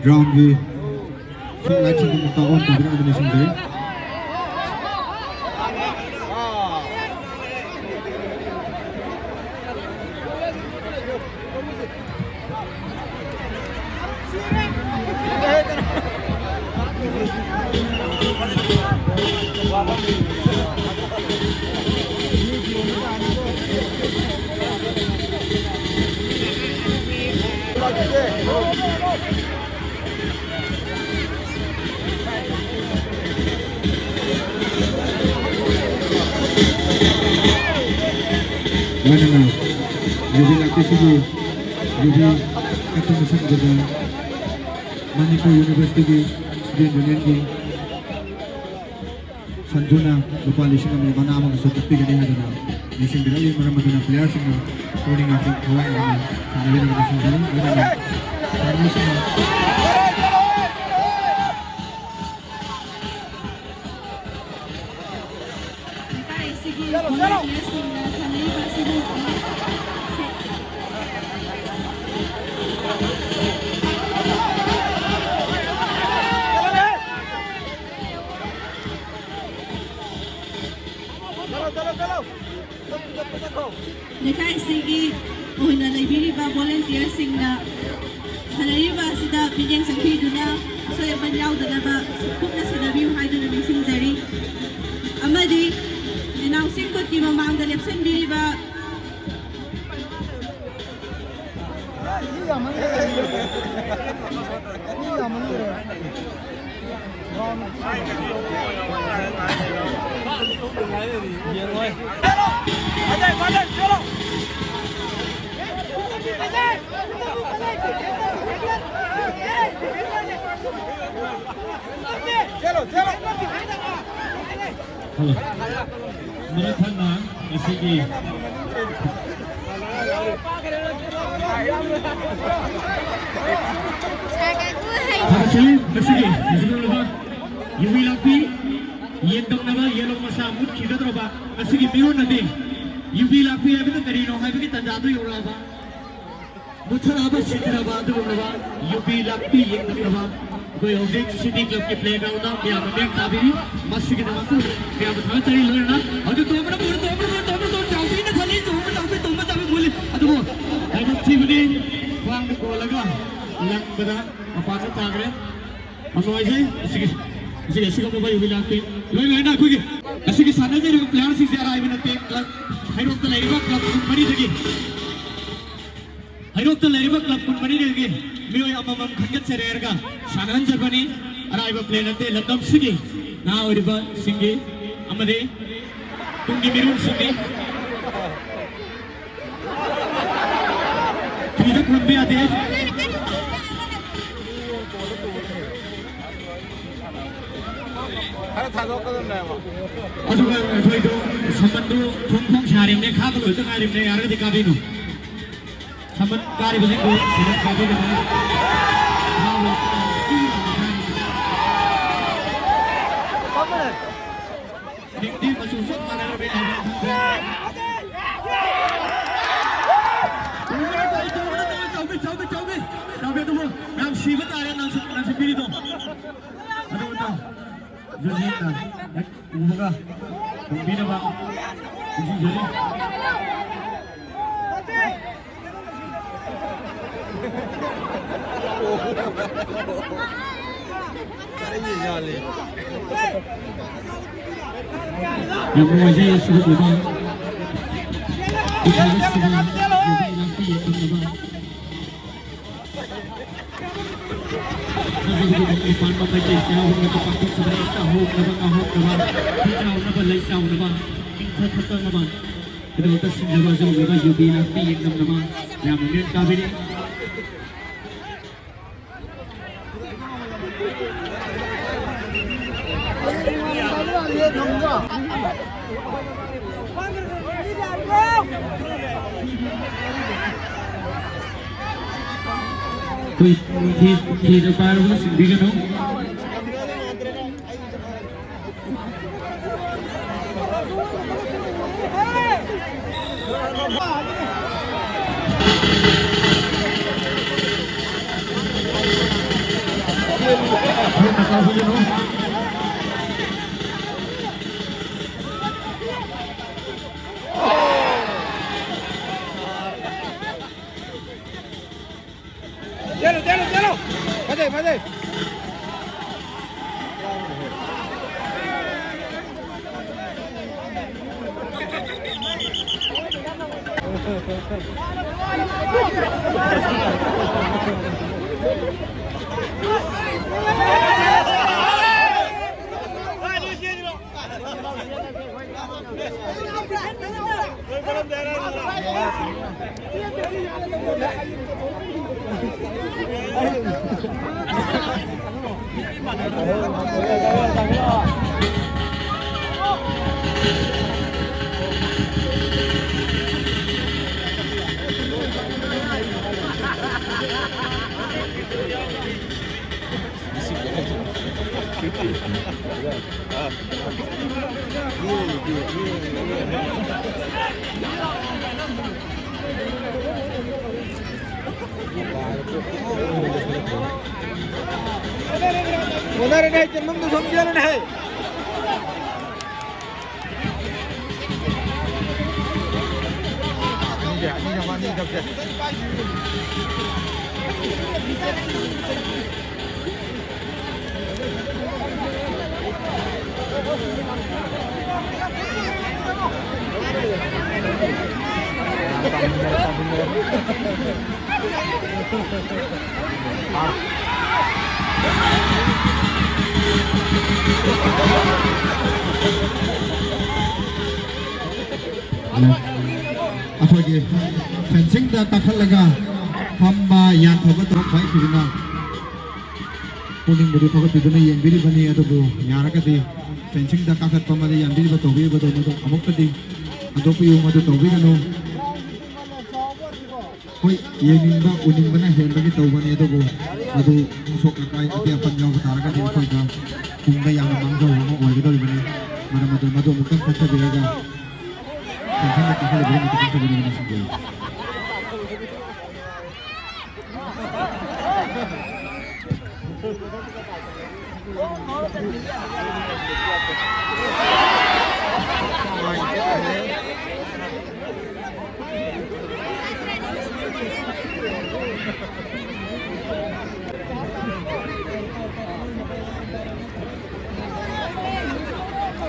ground기 플라이트 부터 온 더블 어드미션들 Mana Yubi lagi sih Yubi ketemu sama juga Manipur University di Student Union di Sanjuna lupa lising kami mana amang seperti gini ada na lising bila yung mga magandang player sing turing ating kuha kami sa nalin ng lising galing gano'n na sa lising na Lekai sige una laibiri ba volunteer sing na sanay ba sida bigyan sa pido na so yung banyaw na ba kung na sinabi yung haidon na missing dari amadi announcing ko ti mamang dalipsan bili ba Menurut Hana, SCG. Hasil SCG, sebelum lepas, Yubi Lapi, Yendong nama Yellow Masamut, kita terobak, SCG Mirror nanti. Yubi Lapi apa tu tadi no, apa kita jadu yoraba. Muthal apa Sidra Badu yoraba, Yubi Lapi Yendong nama. कोई object city club के playground ना क्या मैं ताबीरी मस्त के दिमाग को क्या बता चली लो ना और जो तुम चाबी ना खाली तुम चाबी बोले अब वो ऐसा चीज़ वांग को लगा लग बता अपार्ट तागरे हम लोग ऐसे का मोबाइल भी लाते लो ना कोई ऐसे की सामने जो प्लेयर सी ज़रा आई बिना क्लब हाइरोक तो लाइवा क्लब मनी देगी हाइरोक तो लाइवा क्लब मनी देगी मैं अम्म खंगत से रहेगा शानन जर्मनी अराइवा प्लेन अंते लंदन सिगी ना ओरिबा सिंगी अमदे तुंगी मिरुन सिंगी किधर कौन भी आते हैं अरे थालो कदम नहीं वो अदुगा तो संबंधो थोंग शारिम ने खा बोलो तो कारिम ने यार दिखा भी नो संबंध कारी बजे को संबंध खा भी no Di masuk mana lebih Coba tu nam siapa tarik nam sepiri tu. Aduh betul. Jadi nak, buka. Bina bang. Jadi. ये जाले Yang mengajar sudah berubah. Kita harus sudah nanti yang berubah. Saya juga di depan bapak saya orang itu pakai sebenarnya tahu nama kita nama lain tahu nama kita kata nama kita utas nama jauh nama Yubi nanti yang nama yang mungkin kami ni. Thì được ba lúc sinh đi cái nó ꯊꯣꯛꯅ ꯀꯥꯎꯕꯤꯒꯅꯨ चलो चलो चलो मजे मजे उधर नहीं चंदन तो समझा नहीं अखोगे फेंसिंग दा काखलगा फम्बा यान थोबा तो फाइ फिरना पुनिंग बुदु थोबा फिरना येंबिरि बनी अदबु यारकदि फेंसिंग दा काखत पमदे यांबिरि बतोबि बदो मदो अमुक्तदि अदोपु मदो तोबि गनो होय येनिंबा उनिंबना हेलबगि तोबने अदबु मदु सोक काय अते अपन याव तारकदि खोइगा कुंगा याम मांगजो हो ओइगदो बनी मदो मदो मदो मुकन खत बिरगा फेंसिंग दा काखल बिरगा मुकन खत बिरगा नसिबो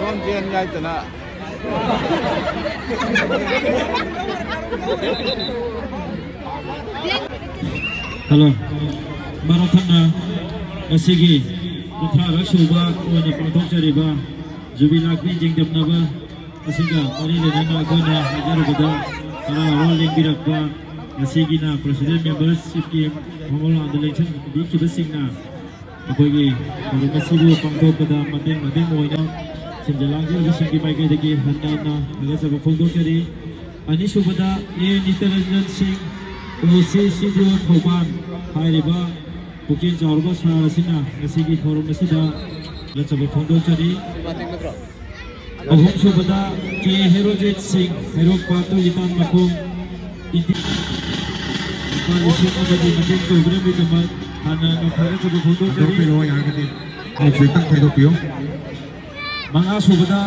कौन जेन जाए तना हेलो माराथन असिगी कुथ्रा रक्षुबा ओने पांथोकजरिबा जुबिलाकनि जिंगदबनाबा असिगा मरि लेना अखोना हाजरबदा तरा रोल लिंबिरकबा असिगिना प्रेसिडेंट मेंबरशिप की फॉर्मल इलेक्शन दिखिबसिंगना अखोगी मसिबु पांथोकदा मतें मोइना सिमजलांगि बिसिंगि माइगैदगी हन्नाना नगसब फोंदोकजरि अनिसुबदा ए नितरंजन सिंह ओसी सिजु थौबान हाइरिबा पुकिन चावरबा सारसिना ngasiगी थोरम नसिदा लचब फोंदोकजरि अहुम सुबदा के हेरोजित सिंह हेरो पातो इतान मखों इति पालिसिंग अबदि मतें तोग्रमि दमत हाना नथारचब फोंदोकजरि अदोपिरो यारकदि एक्सिटन खैदोपियो मंगा सुबदा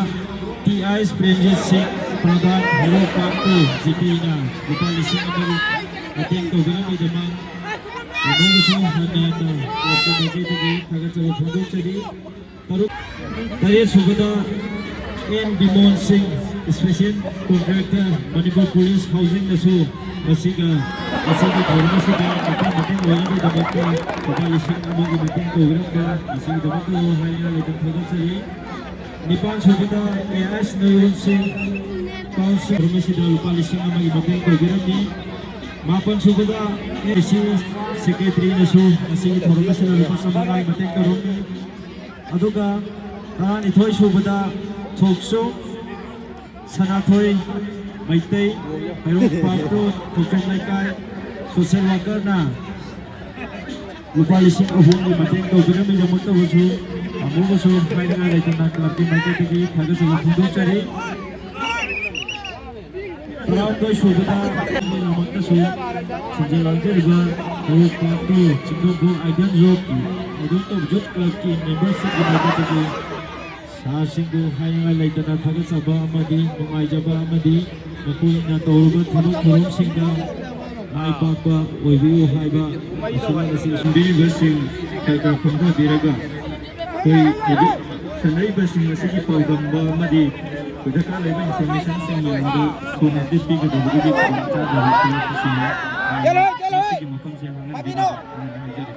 टीआई प्रेमजीत सिंह प्रधान हेरो पातो जिपीना पालिसिंग अबदि मतें तोग्रमि दमत अदोगसु हाना ओपनोगेदि थागचब फोंदोकजरि तरे सुबदा N Bimon Singh special contractor Manipur police housing नसु मसिगा मसिगी थोरमसिगा मतें ओइनबि दमतका पालिसिंग अमगी मतें तोग्रमगा मसिगी दमतको हाइना लेदम फोंदोकजरि निपान सुबदा एएस नरुन सिंह काउंसिल थोरमसिदा पालिसिंग अमगी मतें तोग्रमनि मापन सुबदा एसी सेक्रेटरी नसु मसिगी थोरमसिदा लुपासमनाय मतें तोरमनि अदुगा तारानिथोय सुबदा थोक्सो सनाथोय मैतै हेरो पातो थोकन लाइकाय सोशल वर्कर ना लुपा लिसिंग अहुमनि मतें तोग्रमि दमतबसु अमुगसु फाइना लाइतना क्लबनि माइकैदगी थागसु फोंदोकजरि राउंड सुबदा ꯄꯨꯝꯅꯃꯛꯇꯁꯨ ꯁꯤꯟꯖ-ꯂꯥꯡꯖꯔꯤꯕ ꯍꯧꯔꯛ ꯄꯥꯠꯇꯨ ꯆꯤꯡꯗꯣꯡꯈꯣꯡ ꯑꯥꯏꯗꯜ ꯖꯣꯕꯀꯤ ꯑꯥꯏꯗꯜ ꯇꯣꯞ ꯖꯣꯕ ꯀ꯭ꯂꯕꯀꯤ ꯃꯦꯝꯕꯔꯁꯤꯞꯀꯤ ꯃꯥꯏꯀꯩꯗꯒꯤ ꯁꯥꯁꯤꯡꯕꯨ ꯍꯥꯏꯅꯤꯡꯉꯥꯏ ꯂꯩꯇꯅ ꯊꯥꯒꯠꯆꯕ ꯑꯃꯗꯤ ꯅꯨꯡꯉꯥꯏꯖꯕ ꯑꯃꯗꯤ ꯃꯈꯣꯏꯅ ꯇꯧꯔꯤꯕ ꯊꯕꯛ ꯊꯧꯔꯝꯁꯤꯡꯗ ꯃꯥꯏ ꯄꯥꯛꯄ ꯑꯣꯏꯕꯤꯌꯨ ꯍꯥꯏꯕ ꯑꯁꯨꯝꯅ ꯑꯁꯤ ꯁꯨꯝꯕꯤꯔꯤꯕꯁꯤꯡ ꯈꯔ ꯈꯪꯊꯕꯤꯔꯒ ꯑꯩꯈꯣꯏ ꯁꯥꯟꯅꯔꯤꯕꯁꯤꯡ ꯑꯁꯤꯒꯤ ꯄꯥꯎꯗꯝꯕ ꯑꯃꯗꯤ ꯗꯔꯀꯥꯔ ꯂꯩꯕ ꯏꯟꯐꯣꯔꯃꯦꯁꯟꯁꯤꯡ ꯌꯦꯡꯕꯗ ꯊꯨꯅ ꯄꯤꯒꯗꯕꯗꯨꯒꯤ ꯈꯨꯗꯣꯡꯆꯥꯗꯕ ꯄꯤꯔꯛꯄꯁꯤꯡ ꯃꯁꯤꯒꯤ ꯃꯐꯝꯁꯦ ꯍꯥꯡꯍꯟꯕꯤꯅꯕ ꯍꯥꯏꯖꯔꯤ